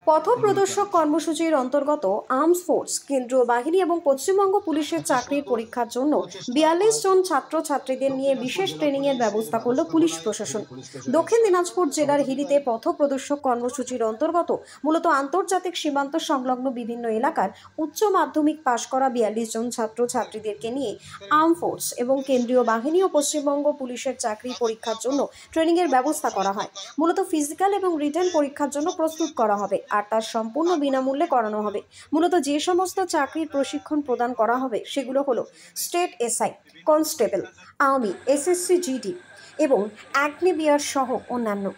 পথপ্রদর্শক কর্মসূচির অন্তর্গত আর্মস ফোর্স, কেন্দ্রীয় বাহিনী এবং পশ্চিমবঙ্গ পুলিশের চাকরির পরীক্ষার জন্য ৪২ জন ছাত্রছাত্রীদের নিয়ে বিশেষ ট্রেনিং এর ব্যবস্থা করল পুলিশ প্রশাসন। দক্ষিণ দিনাজপুর জেলার হিলিতে পথপ্রদর্শক কর্মসূচির অন্তর্গত মূলত আন্তর্জাতিক সীমান্ত সংলগ্ন বিভিন্ন এলাকার উচ্চ মাধ্যমিক পাশ করা ৪২ জন ছাত্রছাত্রীদেরকে নিয়ে আর্ম ফোর্স এবং কেন্দ্রীয় বাহিনী ও পশ্চিমবঙ্গ পুলিশের চাকরি পরীক্ষার জন্য ট্রেনিং এর ব্যবস্থা করা হয়। মূলত ফিজিক্যাল এবং রিটেন পরীক্ষার জন্য প্রস্তুত করা হবে আর তার সম্পূর্ণ বিনামূল্যে করানো হবে। মূলত যে সমস্ত চাকরির প্রশিক্ষণ প্রদান করা হবে সেগুলো হলো state SI, constable, army, SSC GD এবং অ্যাগ্নিবিয়ার সহ অন্যান্য।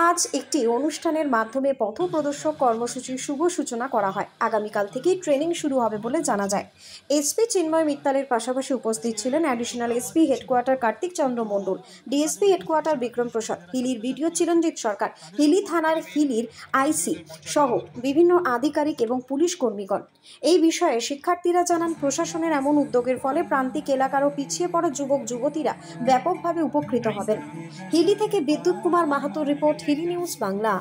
আজ একটি অনুষ্ঠানের মাধ্যমে পথপ্রদর্শক কর্মসূচির শুভ সূচনা করা হয়। আগামীকাল থেকেই ট্রেনিং শুরু হবে বলে জানা যায়। এসপি চিন্ময় মিত্তালের পাশাপাশি উপস্থিত ছিলেন অ্যাডিশনাল এসপি হেডকোয়ার্টার কার্তিক চন্দ্র মণ্ডল, ডিএসপি হেডকোয়ার্টার বিক্রম প্রসাদ, হিলির ভিডিও চিরঞ্জিত সরকার, হিলি থানার হিলির আইসি সহ বিভিন্ন আধিকারিক এবং পুলিশ কর্মীগণ। এই বিষয়ে শিক্ষার্থীরা জানান, প্রশাসনের এমন উদ্যোগের ফলে প্রান্তিক এলাকার ও পিছিয়ে পড়া যুবক যুবতীরা ব্যাপকভাবে উপকৃত হবেন। হিলি থেকে বিদ্যুৎ কুমার মাহাতোর রিপোর্ট, হিলি নিউজ বাংলা।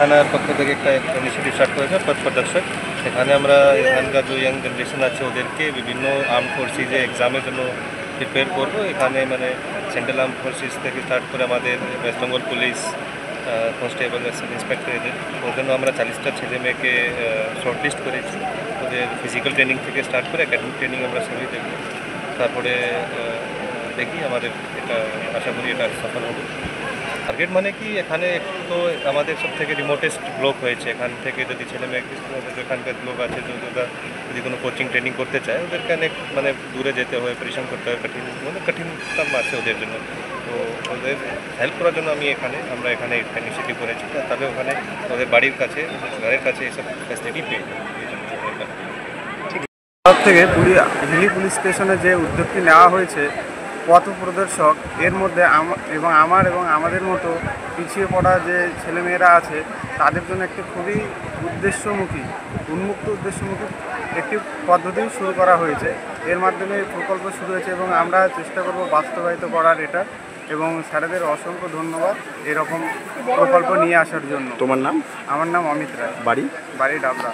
থানার পক্ষ থেকে একটা ইনিশিয়েটিভ স্টার্ট করেছে পথপ্রদর্শক। সেখানে আমরা এখানকার যে ইয়াং জেনারেশন আছে ওদেরকে বিভিন্ন আর্ম ফোর্সেসে এক্সামের জন্য প্রিপেয়ার করবো। এখানে মানে সেন্ট্রাল আর্ম ফোর্সেস থেকে স্টার্ট করে আমাদের West Bengal police, constable, inspector, ওর জন্য আমরা 40টা ছেলে মেয়েকে শর্টলিস্ট করেছি। ওদের ফিজিক্যাল ট্রেনিং থেকে স্টার্ট করে একাডেমিক ট্রেনিং আমরা সবই দেখব। তারপরে দেখি আমাদের এটা আশা করি এটা সফল হবে। টার্গেট মানে কি, এখানে তো আমাদের সব থেকে রিমোটেস্ট ব্লক হয়েছে। এখান থেকে যদি ছেলে মেয়ে এখানকার লোক আছে যদি কোনো কোচিং ট্রেনিং করতে চায়, ওদেরকে অনেক মানে দূরে যেতে হয়, পরিশ্রম করতে হয়, কঠিনতা আছে ওদের জন্য। তো ওদের হেল্প করার জন্য আমরা এখানে ইনিশিয়েটিভ করেছি। তবে ওখানে ওদের বাড়ির কাছে, ঘরের কাছে এইসব ফ্যাসিলিটি পেয়ে থেকে হিলি পুলিশ স্টেশনে যে উদ্যোগটি নেওয়া হয়েছে পথপ্রদর্শক, এর মধ্যে আমার এবং আমাদের মতো পিছিয়ে পড়া যে ছেলেমেয়েরা আছে তাদের জন্য একটি খুবই উন্মুক্ত উদ্দেশ্যমুখী একটি পদ্ধতি শুরু করা হয়েছে। এর মাধ্যমে প্রকল্প শুরু হয়েছে এবং আমরা চেষ্টা করব বাস্তবায়িত করার এটা, এবং স্যারেদের অসংখ্য ধন্যবাদ এরকম প্রকল্প নিয়ে আসার জন্য। তোমার নাম? আমার নাম অমিত রায়, বাড়ি ডাবরা।